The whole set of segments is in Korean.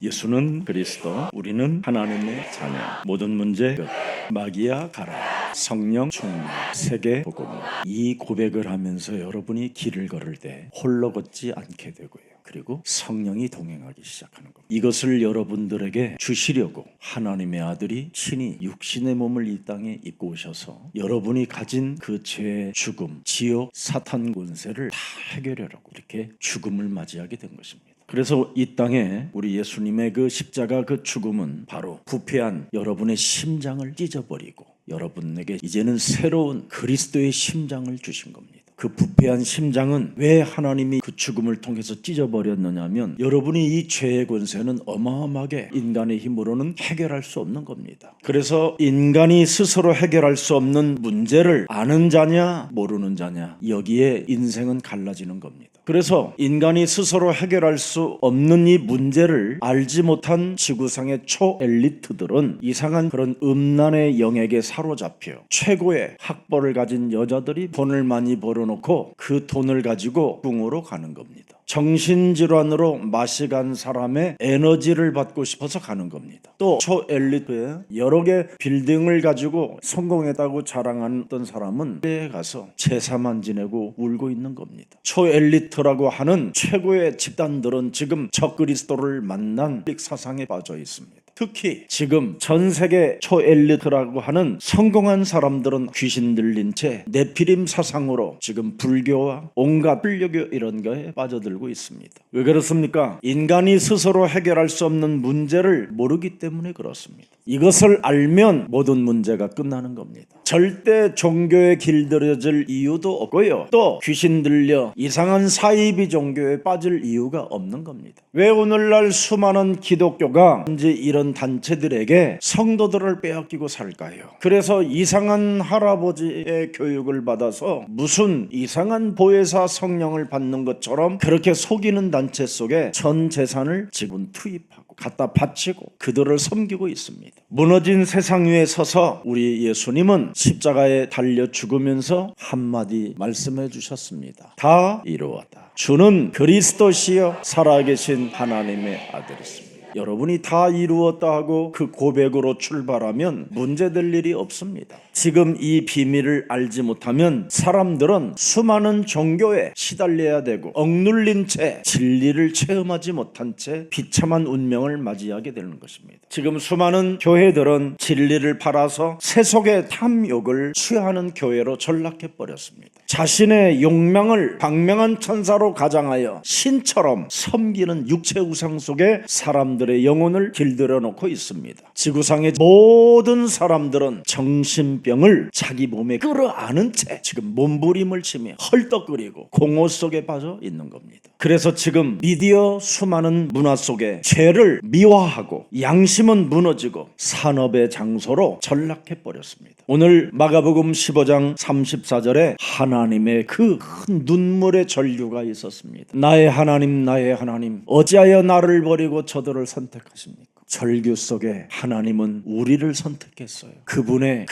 예수는 그리스도, 우리는 하나님의 자녀. 모든 문제 끝. 마귀야 가라. 성령 충만. 세계 복음. 이 고백을 하면서 여러분이 길을 걸을 때 홀로 걷지 않게 되고요. 그리고 성령이 동행하기 시작하는 겁니다. 이것을 여러분들에게 주시려고 하나님의 아들이 친히 육신의 몸을 이 땅에 입고 오셔서 여러분이 가진 그 죄, 죽음, 지옥, 사탄 권세를 다 해결하려고 이렇게 죽음을 맞이하게 된 것입니다. 그래서 이 땅에 우리 예수님의 그 십자가 그 죽음은 바로 부패한 여러분의 심장을 찢어버리고 여러분에게 이제는 새로운 그리스도의 심장을 주신 겁니다. 그 부패한 심장은 왜 하나님이 그 죽음을 통해서 찢어버렸느냐면 여러분이 이 죄의 권세는 어마어마하게 인간의 힘으로는 해결할 수 없는 겁니다. 그래서 인간이 스스로 해결할 수 없는 문제를 아는 자냐 모르는 자냐 여기에 인생은 갈라지는 겁니다. 그래서 인간이 스스로 해결할 수 없는 이 문제를 알지 못한 지구상의 초엘리트들은 이상한 그런 음란의 영역에 사로잡혀 최고의 학벌을 가진 여자들이 돈을 많이 벌어놓고 그 돈을 가지고 궁으로 가는 겁니다. 정신질환으로 마시간 사람의 에너지를 받고 싶어서 가는 겁니다. 또 초엘리트의 여러 개 빌딩을 가지고 성공했다고 자랑하던 사람은 때에 가서 제사만 지내고 울고 있는 겁니다. 초엘리트라고 하는 최고의 집단들은 지금 적그리스도를 만난 사상에 빠져 있습니다. 특히 지금 전 세계 초엘리트라고 하는 성공한 사람들은 귀신 들린 채 네피림 사상으로 지금 불교와 온갖 불교교 이런 거에 빠져들고 있습니다. 왜 그렇습니까? 인간이 스스로 해결할 수 없는 문제를 모르기 때문에 그렇습니다. 이것을 알면 모든 문제가 끝나는 겁니다. 절대 종교에 길들여질 이유도 없고요. 또 귀신 들려 이상한 사이비 종교에 빠질 이유가 없는 겁니다. 왜 오늘날 수많은 기독교가 현재 이런 단체들에게 성도들을 빼앗기고 살까요? 그래서 이상한 할아버지의 교육을 받아서 무슨 이상한 보혜사 성령을 받는 것처럼 그렇게 속이는 단체 속에 전 재산을 지분 투입하고 갖다 바치고 그들을 섬기고 있습니다. 무너진 세상 위에 서서 우리 예수님은 십자가에 달려 죽으면서 한마디 말씀해 주셨습니다. 다 이루었다. 주는 그리스도시여 살아계신 하나님의 아들이십니다. 여러분이 다 이루었다 하고 그 고백으로 출발하면 문제될 일이 없습니다. 지금 이 비밀을 알지 못하면 사람들은 수많은 종교에 시달려야 되고 억눌린 채 진리를 체험하지 못한 채 비참한 운명을 맞이하게 되는 것입니다. 지금 수많은 교회들은 진리를 팔아서 세속의 탐욕을 취하는 교회로 전락해 버렸습니다. 자신의 욕망을 광명한 천사로 가장하여 신처럼 섬기는 육체 우상 속에 사람들의 영혼을 길들여 놓고 있습니다. 지구상의 모든 사람들은 정신병을 자기 몸에 끌어안은 채 지금 몸부림을 치며 헐떡거리고 공허 속에 빠져 있는 겁니다. 그래서 지금 미디어 수많은 문화 속에 죄를 미화하고 양심은 무너지고 산업의 장소로 전락해 버렸습니다. 오늘 마가복음 15장 34절에 하나님의 그 큰 눈물의 전류가 있었습니다. 나의 하나님 나의 하나님 어찌하여 나를 버리고 저들을 선택하십니까? 절규 속에 하나님은 우리를 선택했어요. 그분의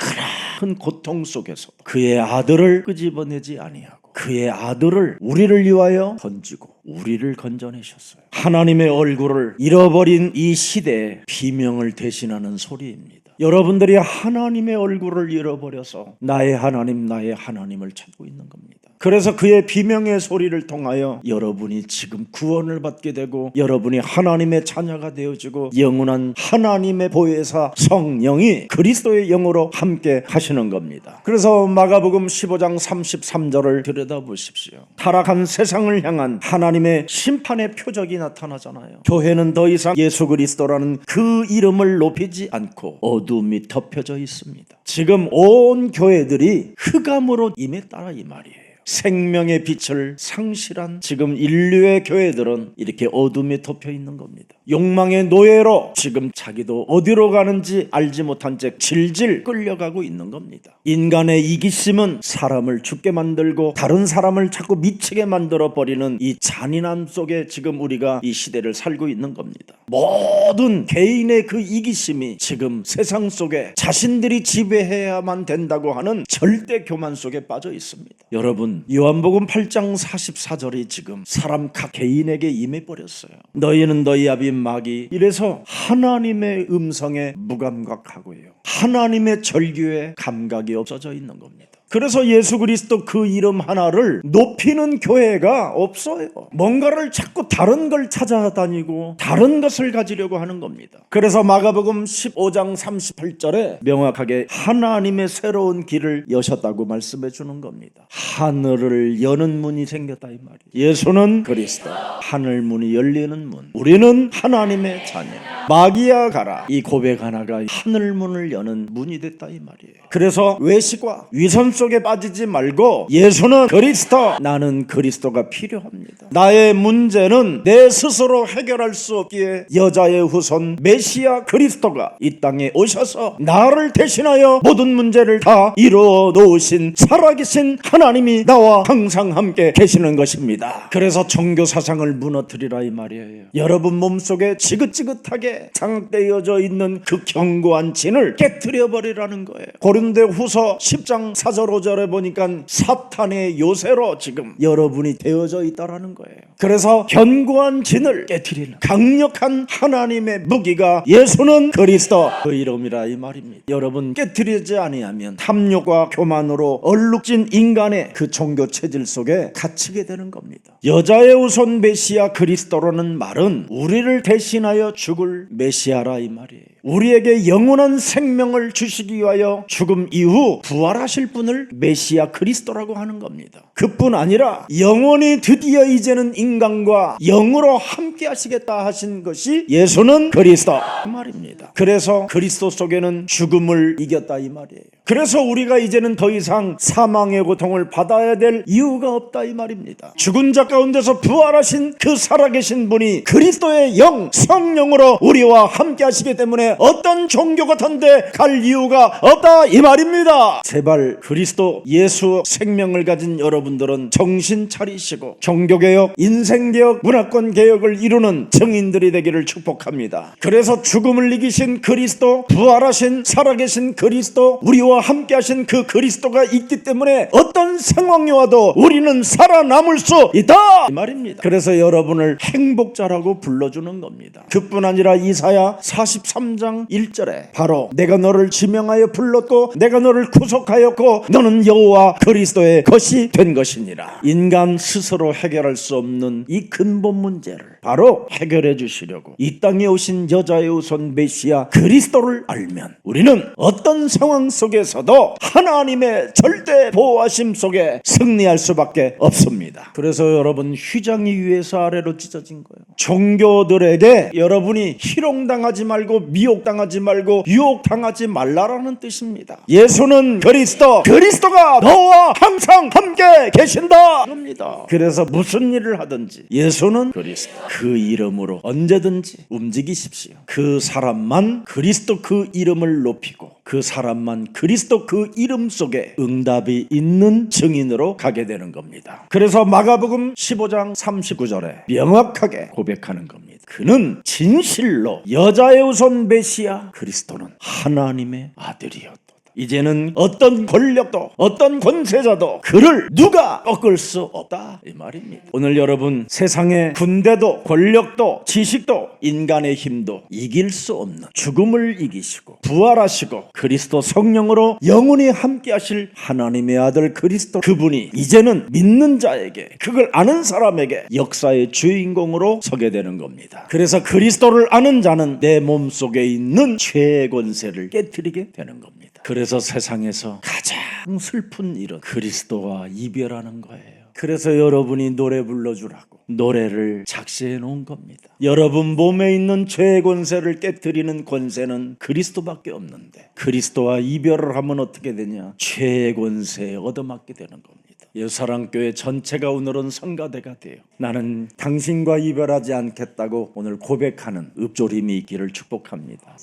큰 고통 속에서 그의 아들을 끄집어내지 아니하고 그의 아들을 우리를 위하여 던지고 우리를 건져내셨어요. 하나님의 얼굴을 잃어버린 이 시대에 비명을 대신하는 소리입니다. 여러분들이 하나님의 얼굴을 잃어버려서 나의 하나님을 찾고 있는 겁니다. 그래서 그의 비명의 소리를 통하여 여러분이 지금 구원을 받게 되고 여러분이 하나님의 자녀가 되어지고 영원한 하나님의 보혜사 성령이 그리스도의 영으로 함께 하시는 겁니다. 그래서 마가복음 15장 33절을 들여다보십시오. 타락한 세상을 향한 하나님의 심판의 표적이 나타나잖아요. 교회는 더 이상 예수 그리스도라는 그 이름을 높이지 않고 어둠이 덮여져 있습니다. 지금 온 교회들이 흑암으로 임했다 이 말이에요. 생명의 빛을 상실한 지금 인류의 교회들은 이렇게 어둠에 덮여 있는 겁니다. 욕망의 노예로 지금 자기도 어디로 가는지 알지 못한 채 질질 끌려가고 있는 겁니다. 인간의 이기심은 사람을 죽게 만들고 다른 사람을 자꾸 미치게 만들어 버리는 이 잔인함 속에 지금 우리가 이 시대를 살고 있는 겁니다. 모든 개인의 그 이기심이 지금 세상 속에 자신들이 지배해야만 된다고 하는 절대 교만 속에 빠져 있습니다. 여러분 요한복음 8장 44절이 지금 사람 각 개인에게 임해버렸어요. 너희는 너희 아비 마귀 이래서 하나님의 음성에 무감각하고요, 하나님의 절규에 감각이 없어져 있는 겁니다. 그래서 예수 그리스도 그 이름 하나를 높이는 교회가 없어요. 뭔가를 자꾸 다른 걸 찾아다니고 다른 것을 가지려고 하는 겁니다. 그래서 마가복음 15장 38절에 명확하게 하나님의 새로운 길을 여셨다고 말씀해 주는 겁니다. 하늘을 여는 문이 생겼다 이 말이에요. 예수는 그리스도, 하늘 문이 열리는 문. 우리는 하나님의 자녀. 마귀야 가라, 이 고백 하나가 하늘 문을 여는 문이 됐다 이 말이에요. 그래서 외식과 위선 속에 빠지지 말고 예수는 그리스도, 나는 그리스도가 필요합니다. 나의 문제는 내 스스로 해결할 수 없기에 여자의 후손 메시아 그리스도가 이 땅에 오셔서 나를 대신하여 모든 문제를 다 이루어 놓으신 살아계신 하나님이 나와 항상 함께 계시는 것입니다. 그래서 종교 사상을 무너뜨리라 이 말이에요. 여러분 몸속에 지긋지긋하게 장악되어져 있는 그 견고한 진을 깨트려 버리라는 거예요. 고린도 후서 10장 4절 5절에 보니까 사탄의 요새로 지금 여러분이 되어져 있다라는 거예요. 그래서 견고한 진을 깨트리는 강력한 하나님의 무기가 예수는 그리스도, 그 이름이라 이 말입니다. 여러분 깨트리지 아니하면 탐욕과 교만으로 얼룩진 인간의 그 종교 체질 속에 갇히게 되는 겁니다. 여자의 후손 메시아 그리스도라는 말은 우리를 대신하여 죽을 메시아라 이 말이에요. 우리에게 영원한 생명을 주시기 위하여 죽음 이후 부활하실 분을 메시아 그리스도라고 하는 겁니다. 그뿐 아니라 영원히 드디어 이제는 인간과 영으로 함께 하시겠다 하신 것이 예수는 그리스도 이 말입니다. 그래서 그리스도 속에는 죽음을 이겼다 이 말이에요. 그래서 우리가 이제는 더 이상 사망의 고통을 받아야 될 이유가 없다 이 말입니다. 죽은 자 가운데서 부활하신 그 살아계신 분이 그리스도의 영, 성령으로 우리와 함께 하시기 때문에 어떤 종교 같은 데 갈 이유가 없다 이 말입니다. 제발 그리스도 예수 생명을 가진 여러분들은 정신 차리시고 종교개혁, 인생개혁, 문화권개혁을 이루는 증인들이 되기를 축복합니다. 그래서 죽음을 이기신 그리스도, 부활하신 살아계신 그리스도, 우리와 함께 하신 그 그리스도가 있기 때문에 어떤 상황이 와도 우리는 살아남을 수 있다 이 말입니다. 그래서 여러분을 행복자라고 불러주는 겁니다. 그뿐 아니라 이사야 43장 1절에 바로 내가 너를 지명하여 불렀고 내가 너를 구속하였고 너는 여호와 그리스도의 것이 된 것이니라. 인간 스스로 해결할 수 없는 이 근본 문제를 바로 해결해 주시려고 이 땅에 오신 여자의 후손 메시아 그리스도를 알면 우리는 어떤 상황 속에서도 하나님의 절대 보호하심 속에 승리할 수밖에 없습니다. 그래서 여러분 휘장이 위에서 아래로 찢어진 거예요. 종교들에게 여러분이 희롱당하지 말고 미혹당하지 말고 유혹당하지 말라라는 뜻입니다. 예수는 그리스도, 그리스도가 너와 항상 함께 계신다 입니다. 그래서 무슨 일을 하든지 예수는 그리스도, 그 이름으로 언제든지 움직이십시오. 그 사람만 그리스도 그 이름을 높이고 그 사람만 그리스도 그 이름 속에 응답이 있는 증인으로 가게 되는 겁니다. 그래서 마가복음 15장 39절에 명확하게 고백하는 겁니다. 그는 진실로 여자의 후손 메시아 그리스도는 하나님의 아들이었다. 이제는 어떤 권력도 어떤 권세자도 그를 누가 꺾을 수 없다 이 말입니다. 오늘 여러분 세상의 군대도 권력도 지식도 인간의 힘도 이길 수 없는 죽음을 이기시고 부활하시고 그리스도 성령으로 영원히 함께 하실 하나님의 아들 그리스도, 그분이 이제는 믿는 자에게, 그걸 아는 사람에게 역사의 주인공으로 서게 되는 겁니다. 그래서 그리스도를 아는 자는 내 몸속에 있는 죄의 권세를 깨트리게 되는 겁니다. 그래서 세상에서 가장 슬픈 일은 그리스도와 이별하는 거예요. 그래서 여러분이 노래 불러주라고 노래를 작시해 놓은 겁니다. 여러분 몸에 있는 죄의 권세를 깨트리는 권세는 그리스도밖에 없는데 그리스도와 이별을 하면 어떻게 되냐? 죄의 권세에 얻어맞게 되는 겁니다. 예수사랑교회 전체가 오늘은 성가대가 돼요. 나는 당신과 이별하지 않겠다고 오늘 고백하는 읍조림이 있기를 축복합니다.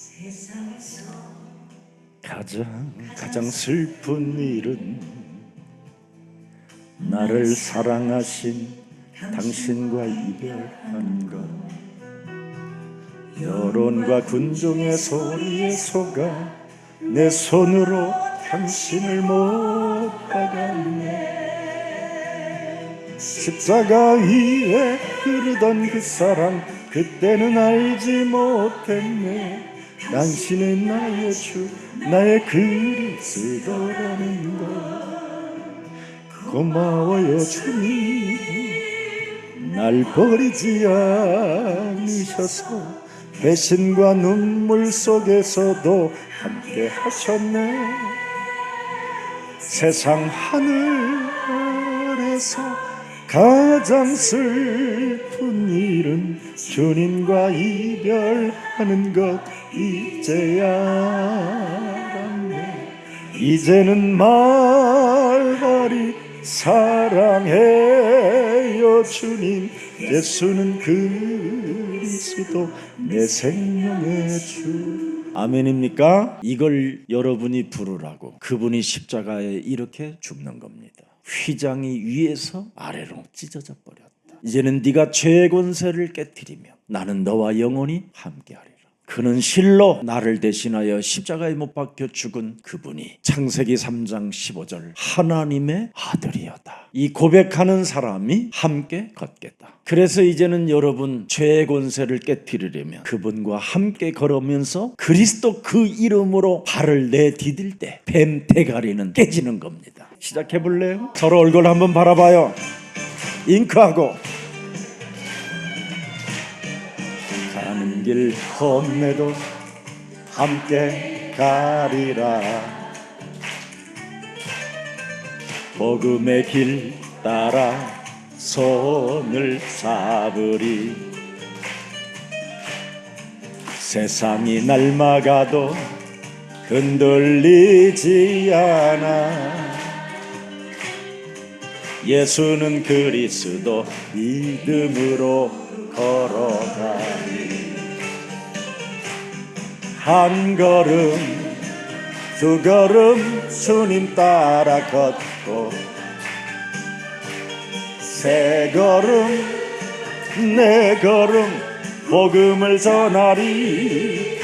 가장 슬픈 일은 나를 사랑하신 당신과 이별하는 것, 여론과 군중의 소리에 속아 내 손으로 당신을 못 박았네. 십자가 위에 흐르던 그 사랑, 그때는 알지 못했네. 당신은 나의 주, 나의 그리스도라는 것. 고마워요 주님, 날 버리지 않으셔서 배신과 눈물 속에서도 함께 하셨네. 세상 하늘에서 가장 슬픈 일은 주님과 이별하는 것. 이제야 알았네. 이제는 말발이 사랑해요 주님. 예수는 그리스도 내 생명의 주. 아멘입니까? 이걸 여러분이 부르라고 그분이 십자가에 이렇게 죽는 겁니다. 휘장이 위에서 아래로 찢어져 버렸다. 이제는 네가 죄의 권세를 깨뜨리며 나는 너와 영원히 함께하리라. 그는 실로 나를 대신하여 십자가에 못 박혀 죽은 그분이 창세기 3장 15절 하나님의 아들이었다. 이 고백하는 사람이 함께 걷겠다. 그래서 이제는 여러분 죄의 권세를 깨뜨리려면 그분과 함께 걸으면서 그리스도 그 이름으로 발을 내디딜 때 뱀 대가리는 깨지는 겁니다. 시작해 볼래요? 서로 얼굴 한번 바라봐요. 잉크하고. 가는 길 험내도 함께 가리라. 복음의 길 따라 손을 잡으리. 세상이 날 막아도 흔들리지 않아. 예수는 그리스도 믿음으로 걸어가리. 한 걸음 두 걸음 주님 따라 걷고 세 걸음 네 걸음 복음을 전하리.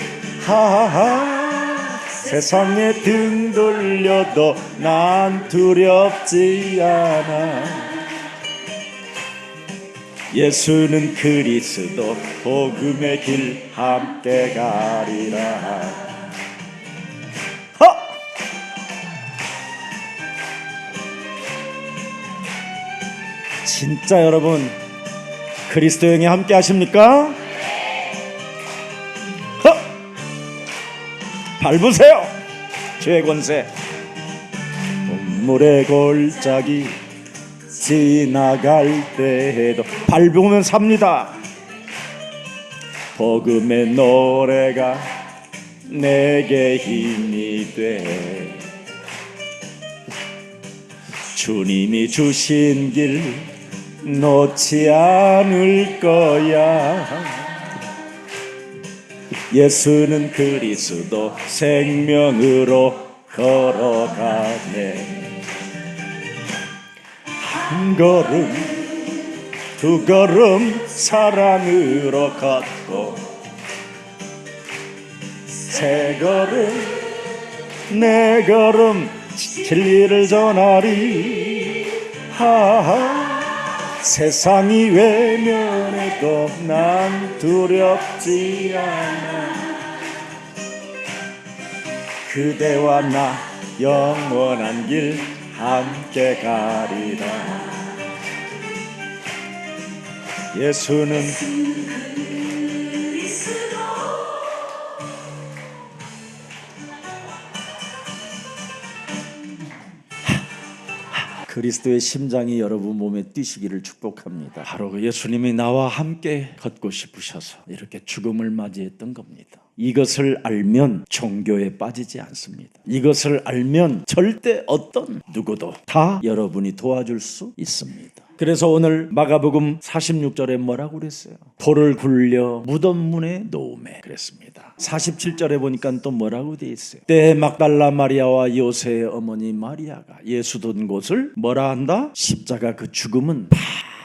하하하 세상에 등 돌려도 난 두렵지 않아. 예수는 그리스도 복음의 길 함께 가리라. 진짜 여러분 그리스도 형이 함께 하십니까? 밟으세요. 죄의 권세. 눈물의 골짜기 지나갈 때에도 밟으면 삽니다. 복음의 노래가 내게 힘이 돼. 주님이 주신 길 놓지 않을 거야. 예수는 그리스도 생명으로 걸어가네. 한 걸음 두 걸음 사랑으로 걷고 세 걸음 네 걸음 진리를 전하리. 하하 세상이 외면해도 난 두렵지 않아. 그대와 나 영원한 길 함께 가리라. 예수는 그리스도의 심장이 여러분 몸에 뛰시기를 축복합니다. 바로 예수님이 나와 함께 걷고 싶으셔서 이렇게 죽음을 맞이했던 겁니다. 이것을 알면 종교에 빠지지 않습니다. 이것을 알면 절대 어떤 누구도 다 여러분이 도와줄 수 있습니다. 그래서 오늘 마가복음 46절에 뭐라고 그랬어요? 돌을 굴려 무덤 문에 놓으매 그랬습니다. 47절에 보니까 또 뭐라고 돼 있어요? 때에 막달라 마리아와 요새의 어머니 마리아가 예수 둔 곳을 뭐라 한다? 십자가 그 죽음은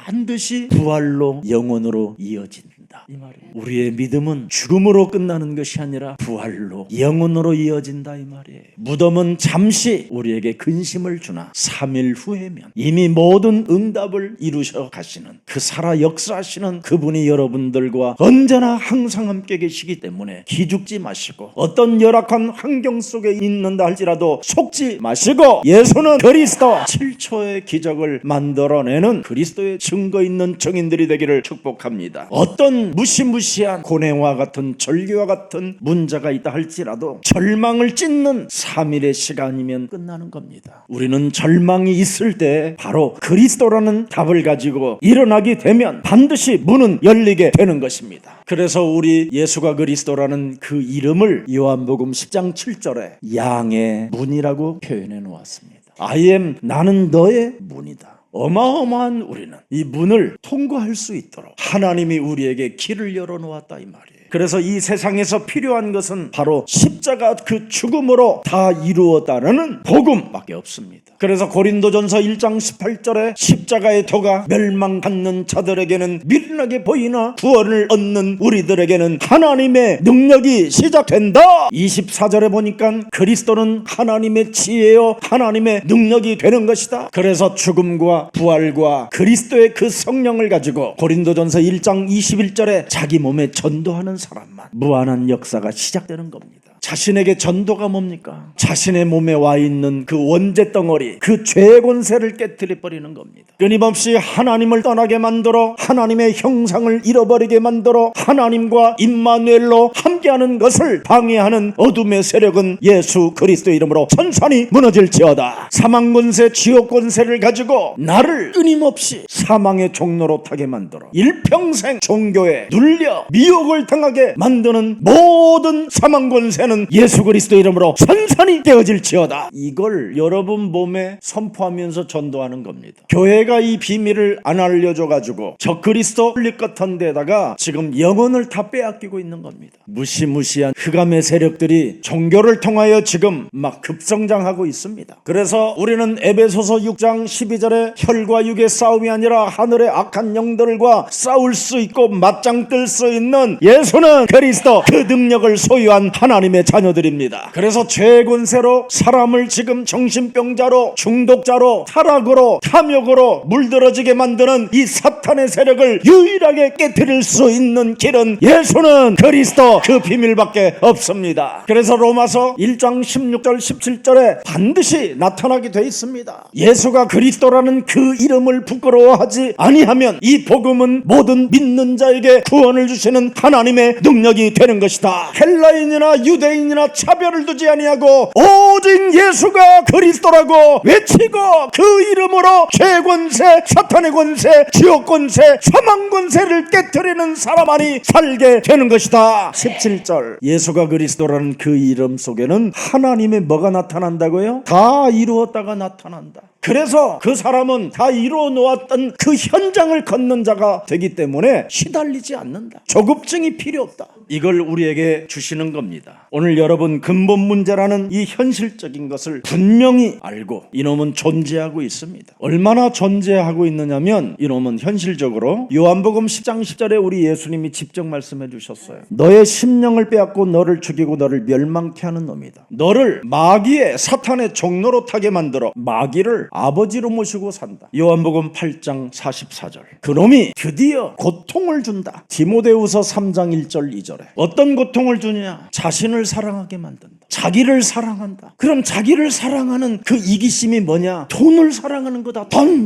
반드시 부활로 영원으로 이어진다. 이어진다 이 말이에요. 우리의 믿음은 죽음으로 끝나는 것이 아니라 부활로 영원으로 이어진다 이 말이에요. 무덤은 잠시 우리에게 근심을 주나 3일 후에면 이미 모든 응답을 이루셔 가시는 그 살아 역사하시는 그분이 여러분들과 언제나 항상 함께 계시기 때문에 기죽지 마시고 어떤 열악한 환경 속에 있는다 할지라도 속지 마시고 예수는 그리스도 7초의 기적을 만들어내는 그리스도의 증거 있는 증인들이 되기를 축복합니다. 어떤 무시무시한 고뇌와 같은 절규와 같은 문제가 있다 할지라도 절망을 찢는 3일의 시간이면 끝나는 겁니다. 우리는 절망이 있을 때 바로 그리스도라는 답을 가지고 일어나게 되면 반드시 문은 열리게 되는 것입니다. 그래서 우리 예수가 그리스도라는 그 이름을 요한복음 10장 7절에 양의 문이라고 표현해 놓았습니다. I am, 나는 너의 문이다. 어마어마한 우리는 이 문을 통과할 수 있도록 하나님이 우리에게 길을 열어놓았다 이 말이에요. 그래서 이 세상에서 필요한 것은 바로 십자가 그 죽음으로 다 이루었다는 복음밖에 없습니다. 그래서 고린도전서 1장 18절에 십자가의 도가 멸망받는 자들에게는 미련하게 보이나 구원을 얻는 우리들에게는 하나님의 능력이 시작된다. 24절에 보니까 그리스도는 하나님의 지혜요 하나님의 능력이 되는 것이다. 그래서 죽음과 부활과 그리스도의 그 성령을 가지고 고린도전서 1장 21절에 자기 몸에 전도하는 사람만 무한한 역사가 시작되는 겁니다. 자신에게 전도가 뭡니까? 자신의 몸에 와 있는 그 원죄 덩어리, 그 죄의 권세를 깨뜨려 버리는 겁니다. 끊임없이 하나님을 떠나게 만들어 하나님의 형상을 잃어버리게 만들어 하나님과 임마누엘로 함께하는 것을 방해하는 어둠의 세력은 예수 그리스도의 이름으로 천천히 무너질지어다. 사망 권세, 지옥 권세를 가지고 나를 끊임없이 사망의 종로로 타게 만들어 일평생 종교에 눌려 미혹을 당하게 만드는 모든 사망 권세는 예수 그리스도 이름으로 선선히 깨어질지어다. 이걸 여러분 몸에 선포하면서 전도하는 겁니다. 교회가 이 비밀을 안 알려줘가지고 저 그리스도 홀릭 같은 데다가 지금 영혼을 다 빼앗기고 있는 겁니다. 무시무시한 흑암의 세력들이 종교를 통하여 지금 막 급성장하고 있습니다. 그래서 우리는 에베소서 6장 12절에 혈과 육의 싸움이 아니라 하늘의 악한 영들과 싸울 수 있고 맞짱 뜰 수 있는 예수는 그리스도 그 능력을 소유한 하나님의 자녀들입니다. 그래서 죄의 권세로 사람을 지금 정신병자로 중독자로 타락으로 탐욕으로 물들어지게 만드는 이 사탄의 세력을 유일하게 깨뜨릴 수 있는 길은 예수는 그리스도 그 비밀밖에 없습니다. 그래서 로마서 1장 16절 17절에 반드시 나타나게 돼 있습니다. 예수가 그리스도라는 그 이름을 부끄러워하지 아니하면 이 복음은 모든 믿는 자에게 구원을 주시는 하나님의 능력이 되는 것이다. 헬라인이나 유대인이나 차별을 두지 아니하고 오직 예수가 그리스도라고 외치고 그 이름으로 죄 권세, 사탄의 권세, 지옥 권세, 사망 권세를 깨뜨리는 사람만이 살게 되는 것이다. 17절 예수가 그리스도라는 그 이름 속에는 하나님의 뭐가 나타난다고요? 다 이루었다가 나타난다. 그래서 그 사람은 다 이루어 놓았던 그 현장을 걷는 자가 되기 때문에 시달리지 않는다. 조급증이 필요 없다. 이걸 우리에게 주시는 겁니다. 오늘 여러분 근본 문제라는 이 현실적인 것을 분명히 알고 이놈은 존재하고 있습니다. 얼마나 존재하고 있느냐면 이놈은 현실적으로 요한복음 10장 10절에 우리 예수님이 직접 말씀해 주셨어요. 너의 심령을 빼앗고 너를 죽이고 너를 멸망케 하는 놈이다. 너를 마귀의 사탄의 종로로 타게 만들어 마귀를 아버지로 모시고 산다. 요한복음 8장 44절 그놈이 드디어 고통을 준다. 디모데후서 3장 1절 2절에 어떤 고통을 주냐? 자신을 사랑하게 만든다. 자기를 사랑한다. 그럼 자기를 사랑하는 그 이기심이 뭐냐? 돈을 사랑하는 거다. 돈.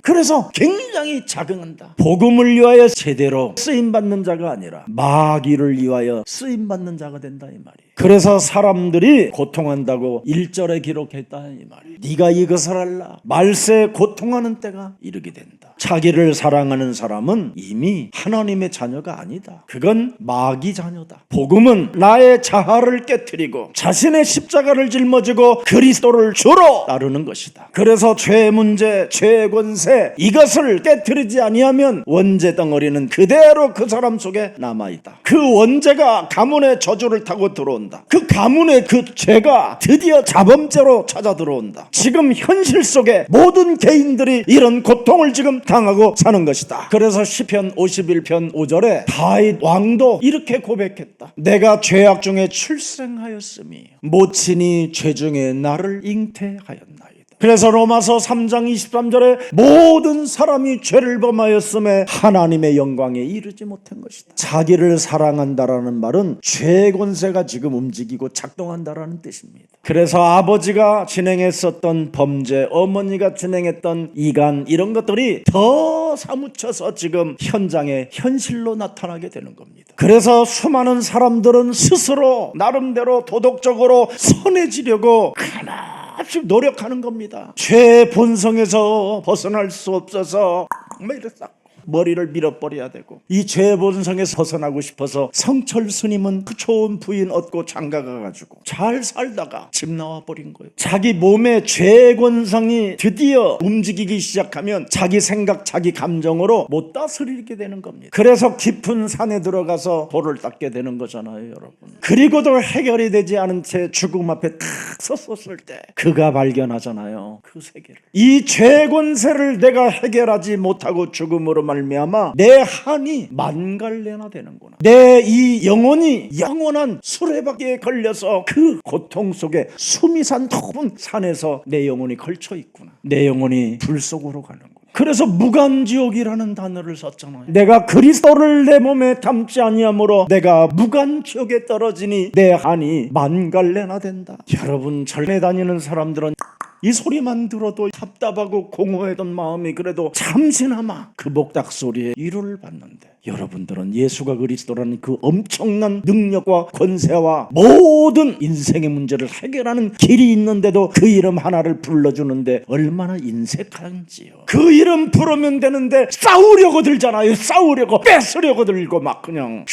그래서 굉장히 자긍한다. 복음을 위하여 제대로 쓰임받는 자가 아니라 마귀를 위하여 쓰임받는 자가 된다 이 말이에요. 그래서 사람들이 고통한다고 1절에 기록했다 이 말이에요. 네가 이것을 알라. 말세에 고통하는 때가 이르게 된다. 자기를 사랑하는 사람은 이미 하나님의 자녀가 아니다. 그건 마귀 자녀다. 복음은 나의 자아를 깨트리고 자신의 십자가를 짊어지고 그리스도를 주로 따르는 것이다. 그래서 죄 문제, 죄의 권세 이것을 깨트리지 아니하면 원죄 덩어리는 그대로 그 사람 속에 남아있다. 그 원죄가 가문의 저주를 타고 들어온다. 그 가문의 그 죄가 드디어 자범죄로 찾아 들어온다. 지금 현실 속에 모든 개인들이 이런 고통을 지금 당하고 사는 것이다. 그래서 시편 51편 5절에 다윗 왕도 이렇게 고백했다. 내가 죄악 중에 출생하였으니 모친이 죄 중에 나를 잉태하였나이다. 그래서 로마서 3장 23절에 모든 사람이 죄를 범하였음에 하나님의 영광에 이르지 못한 것이다. 자기를 사랑한다라는 말은 죄의 권세가 지금 움직이고 작동한다라는 뜻입니다. 그래서 아버지가 진행했었던 범죄, 어머니가 진행했던 이간, 이런 것들이 더 사무쳐서 지금 현장에 현실로 나타나게 되는 겁니다. 그래서 수많은 스스로 나름대로 도덕적으로 선해지려고 하나씩 노력하는 겁니다. 죄의 본성에서 벗어날 수 없어서 이렇게 머리를 밀어버려야 되고, 이 죄의 본성에서 벗어나고 싶어서 성철 스님은 그 좋은 부인 얻고 장가가가지고 잘 살다가 집 나와버린 거예요. 자기 몸의 죄의 권성이 드디어 움직이기 시작하면 자기 생각, 자기 감정으로 못 다스리게 되는 겁니다. 그래서 깊은 산에 들어가서 돌을 닦게 되는 거잖아요, 여러분. 그리고도 해결이 되지 않은 채 죽음 앞에 탁 섰었을 때 그가 발견하잖아요, 그 세계를. 이 죄의 권세를 내가 해결하지 못하고 죽음으로 말미암아 내 한이 만갈래나 되는구나. 내 이 영혼이 영원한 수레바퀴에 걸려서 그 고통 속에 숨이 산 좁은 산에서 내 영혼이 걸쳐 있구나. 내 영혼이 불 속으로 가는구나. 그래서 무간지옥이라는 단어를 썼잖아요. 내가 그리스도를 내 몸에 담지 아니하므로 내가 무간지옥에 떨어지니 내 한이 만갈래나 된다. 여러분, 절에 다니는 사람들은 이 소리만 들어도 답답하고 공허했던 마음이 그래도 잠시나마 그 목닥 소리에 위로를 받는데, 여러분들은 예수가 그리스도라는 그 엄청난 능력과 권세와 모든 인생의 문제를 해결하는 길이 있는데도 그 이름 하나를 불러주는데 얼마나 인색한지요. 그 이름 부르면 되는데 싸우려고 들잖아요. 싸우려고, 뺏으려고 들고 막 그냥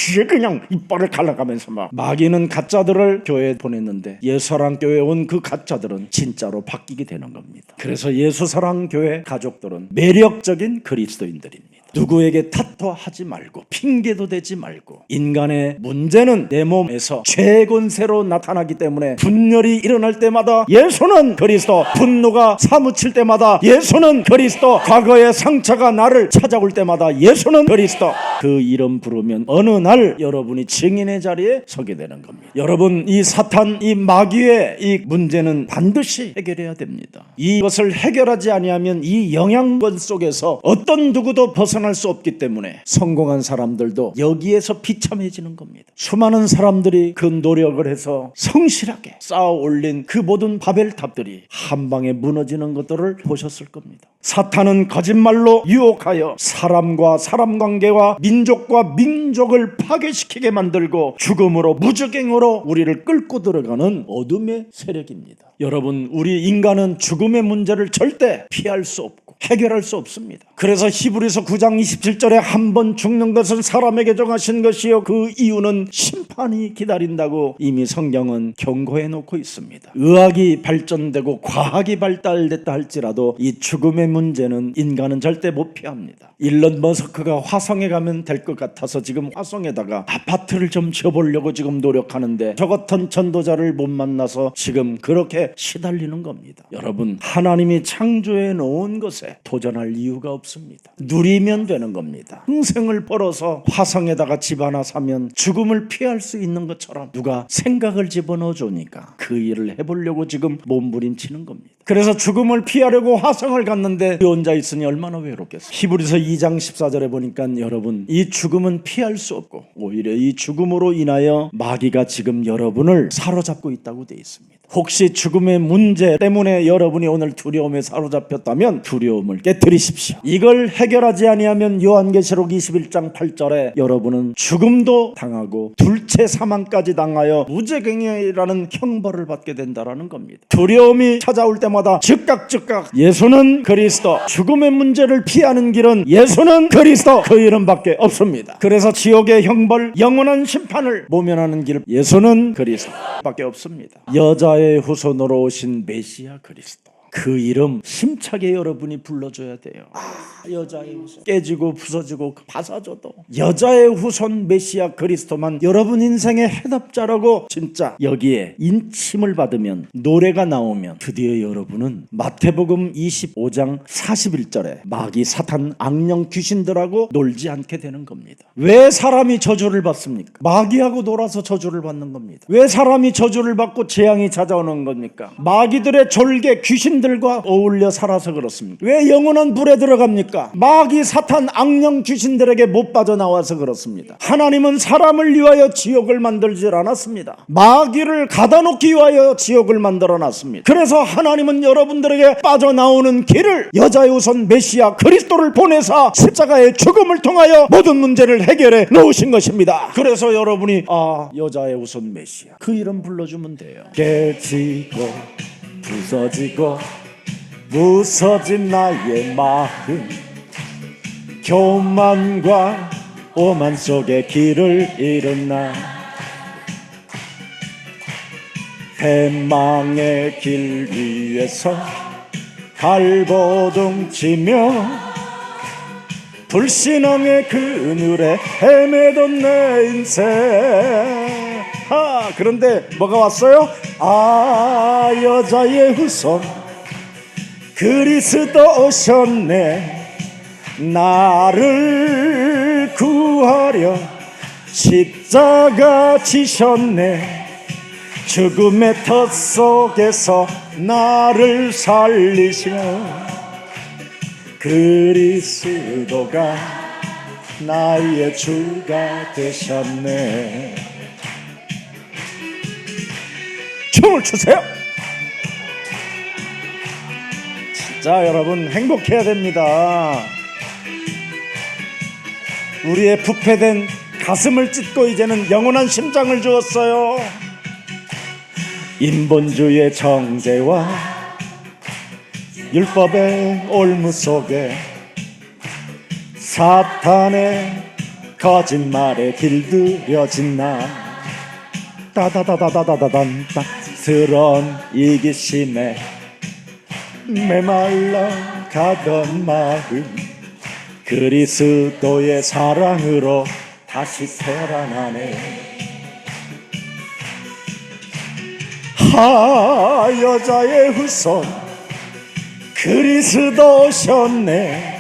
이빨을 갈라가면서 막. 마귀는 가짜들을 교회에 보냈는데 예수사랑교회에 온 그 가짜들은 진짜로 바뀌게 되는 겁니다. 그래서 예수사랑교회 가족들은 매력적인 그리스도인들입니다. 누구에게 탓도하지 말고 핑계도 대지 말고, 인간의 문제는 내 몸에서 죄의 권세로 나타나기 때문에 분열이 일어날 때마다 예수는 그리스도, 분노가 사무칠 때마다 예수는 그리스도, 과거의 상처가 나를 찾아올 때마다 예수는 그리스도. 그 이름 부르면 어느 날 여러분이 증인의 자리에 서게 되는 겁니다. 여러분, 이 사탄, 이 마귀의 이 문제는 반드시 해결해야 됩니다. 이것을 해결하지 아니하면 이 영향권 속에서 어떤 누구도 벗어날 수 없기 때문에 성공한 사람들도 여기에서 비참해지는 겁니다. 수많은 사람들이 그 노력을 해서 성실하게 쌓아 올린 그 모든 바벨탑들이 한 방에 무너지는 것들을 보셨을 겁니다. 사탄은 거짓말로 유혹하여 사람과 사람 관계와 민족과 민족을 파괴시키게 만들고 죽음으로, 무적행으로 우리를 끌고 들어가는 어둠의 세력입니다. 여러분, 우리 인간은 죽음의 문제를 절대 피할 수 없고 해결할 수 없습니다. 그래서 히브리서 9장 27절에 한 번 죽는 것은 사람에게 정하신 것이요 그 이유는 심판이 기다린다고 이미 성경은 경고해 놓고 있습니다. 의학이 발전되고 과학이 발달됐다 할지라도 이 죽음의 문제는 인간은 절대 못 피합니다. 일론 머스크가 화성에 가면 될 것 같아서 지금 화성에다가 아파트를 좀 지어보려고 지금 노력하는데 저 같은 전도자를 못 만나서 지금 그렇게 시달리는 겁니다. 여러분, 하나님이 창조해 놓은 것에 도전할 이유가 없습니다. 누리면 되는 겁니다. 평생을 벌어서 화성에다가 집 하나 사면 죽음을 피할 수 있는 것처럼 누가 생각을 집어넣어 주니까 그 일을 해보려고 지금 몸부림치는 겁니다. 그래서 죽음을 피하려고 화성을 갔는데 혼자 있으니 얼마나 외롭겠어요. 히브리서 2장 14절에 보니까 여러분, 이 죽음은 피할 수 없고 오히려 이 죽음으로 인하여 마귀가 지금 여러분을 사로잡고 있다고 되어 있습니다. 혹시 죽음의 문제 때문에 여러분이 오늘 두려움에 사로잡혔다면 두려움을 깨뜨리십시오. 이걸 해결하지 아니하면 요한계시록 21장 8절에 여러분은 죽음도 당하고 둘째 사망까지 당하여 무죄갱이라는 형벌을 받게 된다라는 겁니다. 두려움이 찾아올 때마다 즉각 예수는 그리스도, 죽음의 문제를 피하는 길은 예수는 그리스도, 그 이름밖에 없습니다. 그래서 지옥의 형벌, 영원한 심판을 모면하는 길, 예수는 그리스도 밖에 없습니다. 여자의 후손으로 오신 메시아 그리스도, 그 이름 힘차게 여러분이 불러줘야 돼요. 여자의 후손, 깨지고 부서지고 바사져도 여자의 후손 메시아 그리스도만 여러분 인생의 해답자라고 진짜 여기에 인침을 받으면, 노래가 나오면 드디어 여러분은 마태복음 25장 41절에 마귀 사탄 악령 귀신들하고 놀지 않게 되는 겁니다. 왜 사람이 저주를 받습니까? 마귀하고 놀아서 저주를 받는 겁니다. 왜 사람이 저주를 받고 재앙이 찾아오는 겁니까? 마귀들의 졸개 귀신들과 어울려 살아서 그렇습니다. 왜 영원한 불에 들어갑니까? 마귀 사탄 악령 귀신들에게 못 빠져나와서 그렇습니다. 하나님은 사람을 위하여 지옥을 만들지 않았습니다. 마귀를 가다놓기 위하여 지옥을 만들어놨습니다. 그래서 하나님은 여러분들에게 빠져나오는 길을 여자의 후손 메시아 그리스도를 보내사 십자가의 죽음을 통하여 모든 문제를 해결해 놓으신 것입니다. 그래서 여러분이 여자의 후손 메시아 그 이름 불러주면 돼요. 깨지고 부서지고 무서진 나의 마음, 교만과 오만 속에 길을 잃은 나, 대망의 길 위에서 발버둥 치며 불신앙의 그늘에 헤매던 내 인생. 그런데 뭐가 왔어요? 여자의 후손 그리스도 오셨네. 나를 구하려 십자가 지셨네. 죽음의 덫 속에서 나를 살리시며 그리스도가 나의 주가 되셨네. 춤을 추세요. 자, 여러분 행복해야 됩니다. 우리의 부패된 가슴을 찢고 이제는 영원한 심장을 주었어요. 인본주의의 정죄와 율법의 올무 속에 사탄의 거짓말에 길들여진 나, 따다다다다다다단다 스런 이기심에 메말라 가던 마음, 그리스도의 사랑으로 다시 살아나네. 여자의 후손 그리스도 오셨네.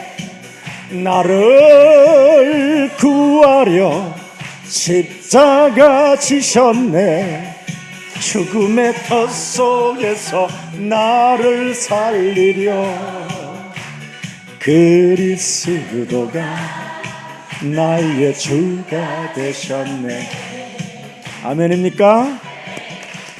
나를 구하려 십자가 지셨네. 죽음의 덫 속에서 나를 살리려 그리스도가 나의 주가 되셨네. 아멘입니까?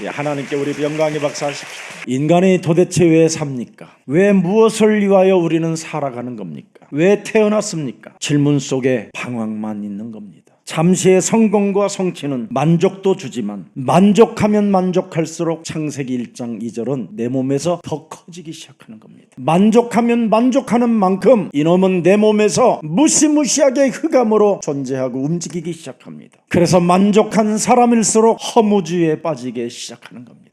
하나님께 우리 영광의 박수하십시오. 인간이 도대체 왜 삽니까? 왜 무엇을 위하여 우리는 살아가는 겁니까? 왜 태어났습니까? 질문 속에 방황만 있는 겁니다. 잠시의 성공과 성취는 만족도 주지만 만족하면 만족할수록 창세기 1장 2절은 내 몸에서 더 커지기 시작하는 겁니다. 만족하면 만족하는 만큼 이놈은 내 몸에서 무시무시하게 흑암으로 존재하고 움직이기 시작합니다. 그래서 만족한 사람일수록 허무주의에 빠지게 시작하는 겁니다.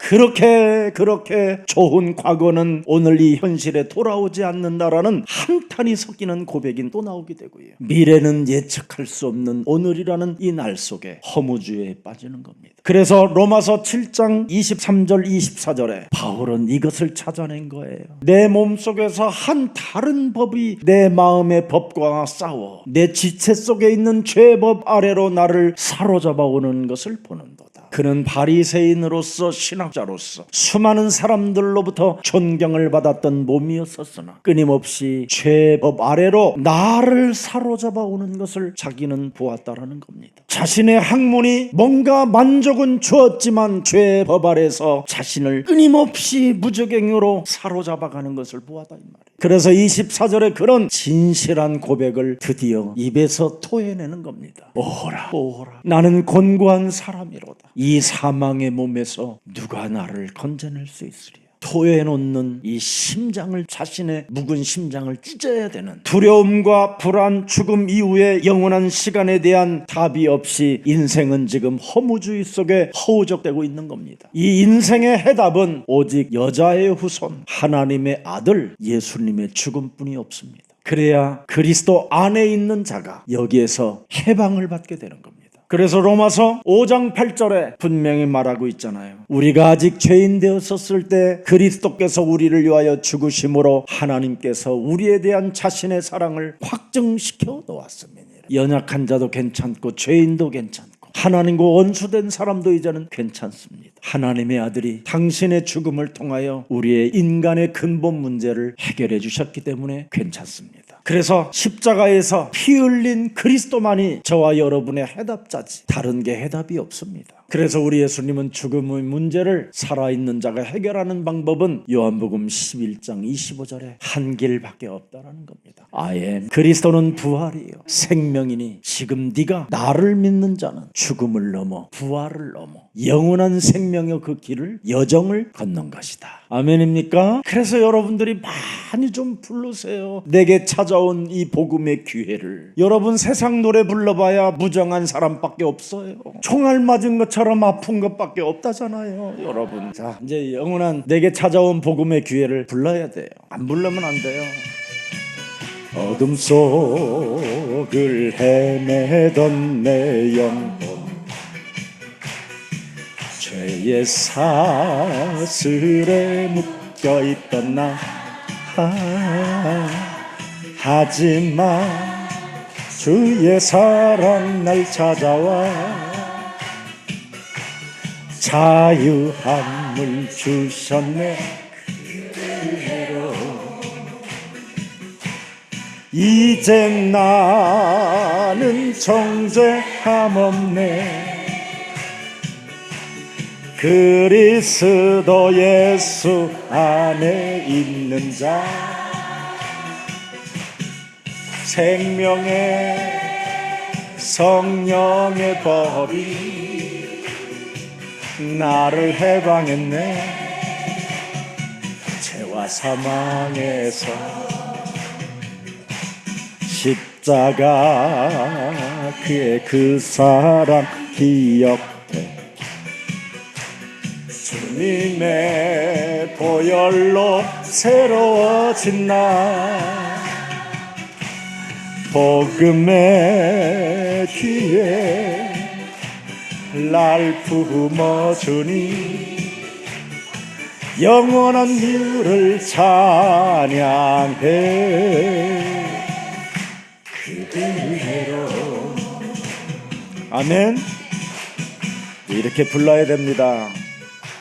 그렇게 좋은 과거는 오늘 이 현실에 돌아오지 않는다라는 한탄이 섞이는 고백이 또 나오게 되고요. 미래는 예측할 수 없는 오늘이라는 이 날 속에 허무주의에 빠지는 겁니다. 그래서 로마서 7장 23절 24절에 바울은 이것을 찾아낸 거예요. 내 몸속에서 한 다른 법이 내 마음의 법과 싸워 내 지체 속에 있는 죄법 아래로 나를 사로잡아 오는 것을 보는도다. 그는 바리새인으로서 신학자로서 수많은 사람들로부터 존경을 받았던 몸이었었으나 끊임없이 죄법 아래로 나를 사로잡아 오는 것을 자기는 보았다라는 겁니다. 자신의 학문이 뭔가 만족은 주었지만 죄법 아래서 자신을 끊임없이 무적행으로 사로잡아가는 것을 보았다 이 말이에요. 그래서 24절에 그런 진실한 고백을 드디어 입에서 토해내는 겁니다. 오호라 나는 곤고한 사람이로다. 이 사망의 몸에서 누가 나를 건져낼 수 있으리요. 토해놓는 이 심장을, 자신의 묵은 심장을 찢어야 되는, 두려움과 불안, 죽음 이후의 영원한 시간에 대한 답이 없이 인생은 지금 허무주의 속에 허우적대고 있는 겁니다. 이 인생의 해답은 오직 여자의 후손, 하나님의 아들 예수님의 죽음뿐이 없습니다. 그래야 그리스도 안에 있는 자가 여기에서 해방을 받게 되는 겁니다. 그래서 로마서 5장 8절에 분명히 말하고 있잖아요. 우리가 아직 죄인 되었었을 때 그리스도께서 우리를 위하여 죽으심으로 하나님께서 우리에 대한 자신의 사랑을 확증시켜 놓았습니다. 연약한 자도 괜찮고 죄인도 괜찮고 하나님과 원수된 사람도 이제는 괜찮습니다. 하나님의 아들이 당신의 죽음을 통하여 우리의 인간의 근본 문제를 해결해 주셨기 때문에 괜찮습니다. 그래서 십자가에서 피 흘린 그리스도만이 저와 여러분의 해답자지 다른 게 해답이 없습니다. 그래서 우리 예수님은 죽음의 문제를 살아있는 자가 해결하는 방법은 요한복음 11장 25절에 한 길밖에 없다라는 겁니다. 그리스도는 부활이요 생명이니 지금 네가 나를 믿는 자는 죽음을 넘어 부활을 넘어 영원한 생명의 그 길을 여정을 걷는 것이다. 아멘입니까? 그래서 여러분들이 많이 좀 부르세요. 내게 찾아온 이 복음의 기회를. 여러분 세상 노래 불러봐야 무정한 사람밖에 없어요. 총알 맞은 것처럼 아픈 것밖에 없다잖아요. 여러분 자 이제 영원한 내게 찾아온 복음의 기회를 불러야 돼요. 안 부르면 안 돼요. 어둠 속을 헤매던 내 영혼 죄의 사슬에 묶여있던 나 하지만 주의 사랑 날 찾아와 자유함을 주셨네. 이제 나는 정죄함 없네. 그리스도 예수 안에 있는 자 생명의 성령의 법이 나를 해방했네. 죄와 사망에서 십자가 그의 그 사랑 기억해. 주님의 보혈로 새로워진 나 복음의 귀에 날 품어주니 영원한 이유를 찬양해. 그대로 아멘. 이렇게 불러야 됩니다.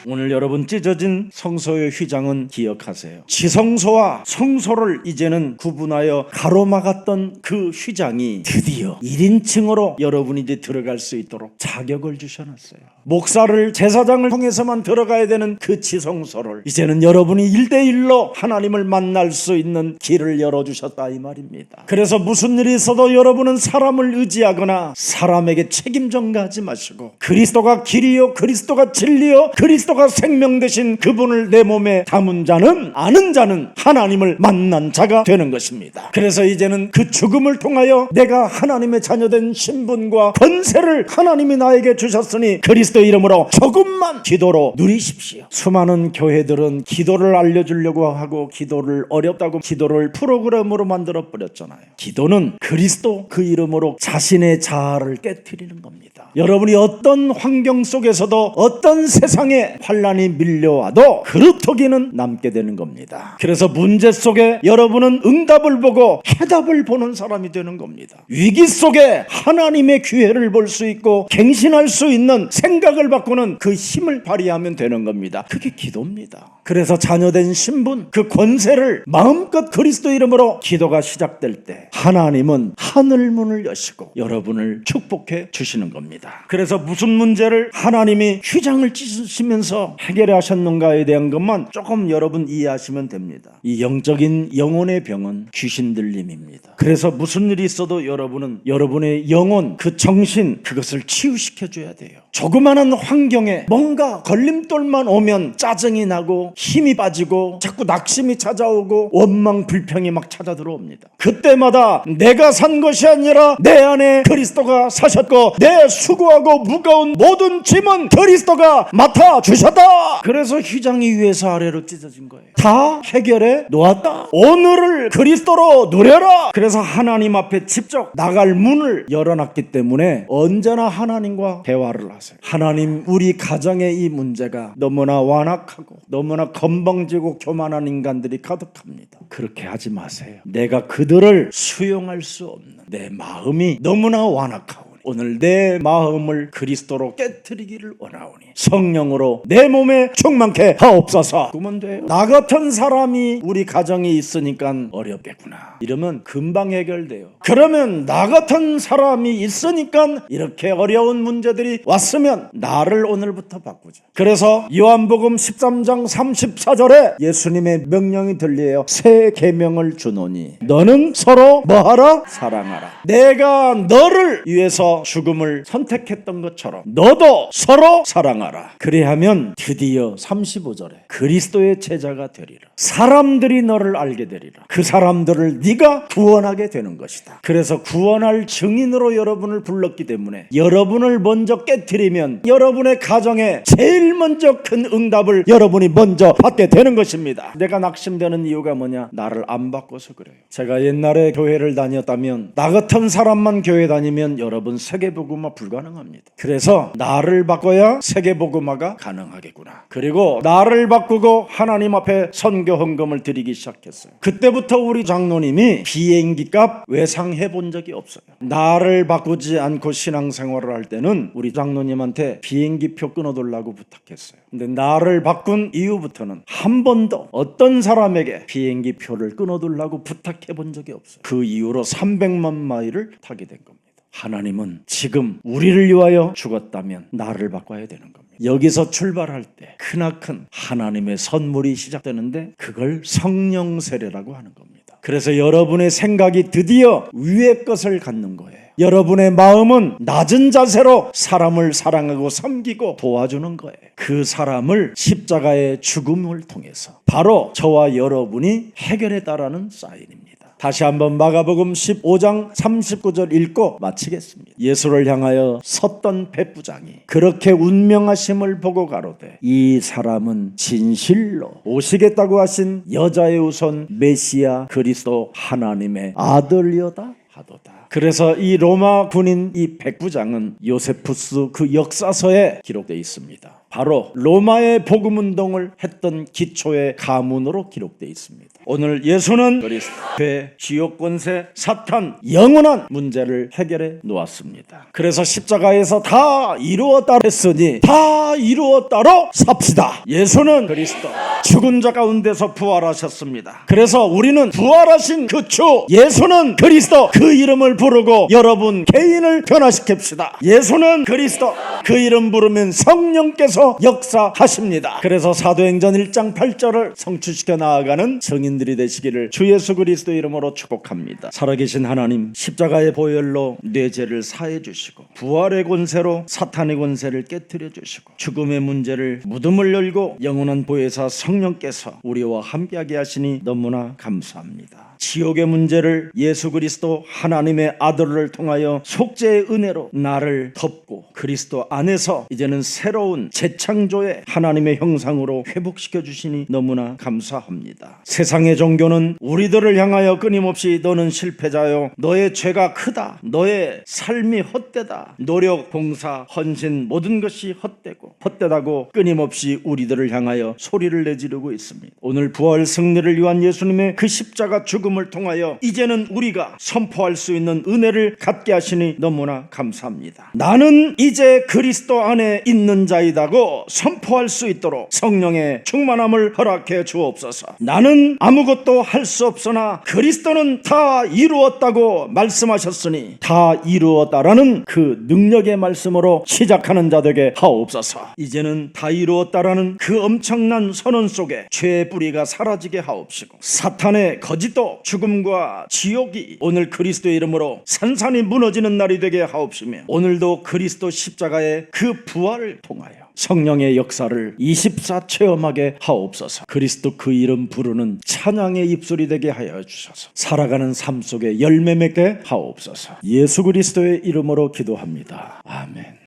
오늘 여러분 찢어진 성소의 휘장은 기억하세요. 지성소와 성소를 이제는 구분하여 가로막았던 그 휘장이 드디어 1인칭으로 여러분이 이제 들어갈 수 있도록 자격을 주셔놨어요. 목사를 제사장을 통해서만 들어가야 되는 그 지성소를 이제는 여러분이 1대1로 하나님을 만날 수 있는 길을 열어주셨다 이 말입니다. 그래서 무슨 일이 있어도 여러분은 사람을 의지하거나 사람에게 책임 전가하지 마시고 그리스도가 길이요 그리스도가 진리요 그리스도가 생명 되신 그분을 내 몸에 담은 자는 아는 자는 하나님을 만난 자가 되는 것입니다. 그래서 이제는 그 죽음을 통하여 내가 하나님의 자녀된 신분과 권세를 하나님이 나에게 주셨으니 그리스도 이름으로 조금만 기도로 누리십시오. 수많은 교회들은 기도를 알려주려고 하고 기도를 어렵다고 기도를 프로그램으로 만들어 버렸잖아요. 기도는 그리스도 그 이름으로 자신의 자아를 깨트리는 겁니다. 여러분이 어떤 환경 속에서도 어떤 세상에 환난이 밀려와도 그루터기는 남게 되는 겁니다. 그래서 문제 속에 여러분은 응답을 보고 해답을 보는 사람이 되는 겁니다. 위기 속에 하나님의 기회를 볼 수 있고 갱신할 수 있는 생각을 바꾸는 그 힘을 발휘하면 되는 겁니다. 그게 기도입니다. 그래서 자녀된 신분 그 권세를 마음껏 그리스도 이름으로 기도가 시작될 때 하나님은 하늘 문을 여시고 여러분을 축복해 주시는 겁니다. 그래서 무슨 문제를 하나님이 휘장을 찢으시면서 어디서 해결하셨는가에 대한 것만 조금 여러분 이해하시면 됩니다. 이 영적인 영혼의 병은 귀신 들림입니다. 그래서 무슨 일이 있어도 여러분은 여러분의 영혼, 그 정신, 그것을 치유시켜줘야 돼요. 조그마한 환경에 뭔가 걸림돌만 오면 짜증이 나고 힘이 빠지고 자꾸 낙심이 찾아오고 원망 불평이 막 찾아 들어옵니다. 그때마다 내가 산 것이 아니라 내 안에 그리스도가 사셨고 내 수고하고 무거운 모든 짐은 그리스도가 맡아주셨다. 그래서 휘장이 위에서 아래로 찢어진 거예요. 다 해결해 놓았다. 오늘을 그리스도로 누려라. 그래서 하나님 앞에 직접 나갈 문을 열어놨기 때문에 언제나 하나님과 대화를 하세요. 하나님, 우리 가정의 이 문제가 너무나 완악하고 너무나 건방지고 교만한 인간들이 가득합니다. 그렇게 하지 마세요. 내가 그들을 수용할 수 없는 내 마음이 너무나 완악하오. 오늘 내 마음을 그리스도로 깨트리기를 원하오니 성령으로 내 몸에 충만케 하옵소서. 그러면 돼요. 나 같은 사람이 우리 가정에 있으니까 어렵겠구나. 이러면 금방 해결돼요. 그러면 나 같은 사람이 있으니까 이렇게 어려운 문제들이 왔으면 나를 오늘부터 바꾸자. 그래서 요한복음 13장 34절에 예수님의 명령이 들려요. 새 계명을 주노니 너는 서로 뭐하라? 사랑하라. 내가 너를 위해서 죽음을 선택했던 것처럼 너도 서로 사랑하라. 그래야면 드디어 35절에 그리스도의 제자가 되리라. 사람들이 너를 알게 되리라. 그 사람들을 네가 구원하게 되는 것이다. 그래서 구원할 증인으로 여러분을 불렀기 때문에 여러분을 먼저 깨트리면 여러분의 가정에 제일 먼저 큰 응답을 여러분이 먼저 받게 되는 것입니다. 내가 낙심되는 이유가 뭐냐? 나를 안 바꿔서 그래요. 제가 옛날에 교회를 다녔다면 나 같은 사람만 교회 다니면 여러분 세계복음화 불가능합니다. 그래서 나를 바꿔야 세계복음화가 가능하겠구나. 그리고 나를 바꾸고 하나님 앞에 선교 헌금을 드리기 시작했어요. 그때부터 우리 장로님이 비행기값 외상해 본 적이 없어요. 나를 바꾸지 않고 신앙생활을 할 때는 우리 장로님한테 비행기표 끊어달라고 부탁했어요. 근데 나를 바꾼 이후부터는 한 번도 어떤 사람에게 비행기표를 끊어달라고 부탁해 본 적이 없어요. 그 이후로 300만 마일을 타게 된 겁니다. 하나님은 지금 우리를 위하여 죽었다면 나를 바꿔야 되는 겁니다. 여기서 출발할 때 크나큰 하나님의 선물이 시작되는데 그걸 성령 세례라고 하는 겁니다. 그래서 여러분의 생각이 드디어 위의 것을 갖는 거예요. 여러분의 마음은 낮은 자세로 사람을 사랑하고 섬기고 도와주는 거예요. 그 사람을 십자가의 죽음을 통해서 바로 저와 여러분이 해결했다라는 사인입니다. 다시 한번 마가복음 15장 39절 읽고 마치겠습니다. 예수를 향하여 섰던 백부장이 그렇게 운명하심을 보고 가로되 이 사람은 진실로 오시겠다고 하신 여자의 우선 메시아 그리스도 하나님의 아들이오다 하도다. 그래서 이 로마 군인 이 백부장은 요세푸스 그 역사서에 기록되어 있습니다. 바로 로마의 복음운동을 했던 기초의 가문으로 기록되어 있습니다. 오늘 예수는 그리스도, 죄, 지옥 권세, 사탄, 영원한 문제를 해결해 놓았습니다. 그래서 십자가에서 다 이루었다 했으니 다 이루었다로 삽시다. 예수는 그리스도, 죽은 자 가운데서 부활하셨습니다. 그래서 우리는 부활하신 그 주 예수는 그리스도, 그 이름을 부르고 여러분 개인을 변화시킵시다. 예수는 그리스도, 그 이름 부르면 성령께서 역사하십니다. 그래서 사도행전 1장 8절을 성취시켜 나아가는 증인들이 되시기를 주 예수 그리스도 이름으로 축복합니다. 살아계신 하나님, 십자가의 보혈로 내 죄를 사해 주시고 부활의 권세로 사탄의 권세를 깨뜨려 주시고 죽음의 문제를 무덤을 열고 영원한 보혜사 성령께서 우리와 함께하게 하시니 너무나 감사합니다. 지옥의 문제를 예수 그리스도 하나님의 아들을 통하여 속죄의 은혜로 나를 덮고 그리스도 안에서 이제는 새로운 재창조의 하나님의 형상으로 회복시켜 주시니 너무나 감사합니다. 세상의 종교는 우리들을 향하여 끊임없이 너는 실패자요, 너의 죄가 크다, 너의 삶이 헛되다, 노력, 봉사, 헌신 모든 것이 헛되고 헛되다고 끊임없이 우리들을 향하여 소리를 내지르고 있습니다. 오늘 부활 승리를 위한 예수님의 그 십자가 죽음 죽음을 통하여 이제는 우리가 선포할 수 있는 은혜를 갖게 하시니 너무나 감사합니다. 나는 이제 그리스도 안에 있는 자이다고 선포할 수 있도록 성령의 충만함을 허락해 주옵소서. 나는 아무것도 할 수 없으나 그리스도는 다 이루었다고 말씀하셨으니 다 이루었다라는 그 능력의 말씀으로 시작하는 자 되게 하옵소서. 이제는 다 이루었다라는 그 엄청난 선언 속에 죄의 뿌리가 사라지게 하옵시고 사탄의 거짓도 죽음과 지옥이 오늘 그리스도의 이름으로 산산이 무너지는 날이 되게 하옵시며 오늘도 그리스도 십자가의 그 부활을 통하여 성령의 역사를 24 체험하게 하옵소서. 그리스도 그 이름 부르는 찬양의 입술이 되게 하여 주셔서 살아가는 삶 속에 열매 맺게 하옵소서. 예수 그리스도의 이름으로 기도합니다. 아멘.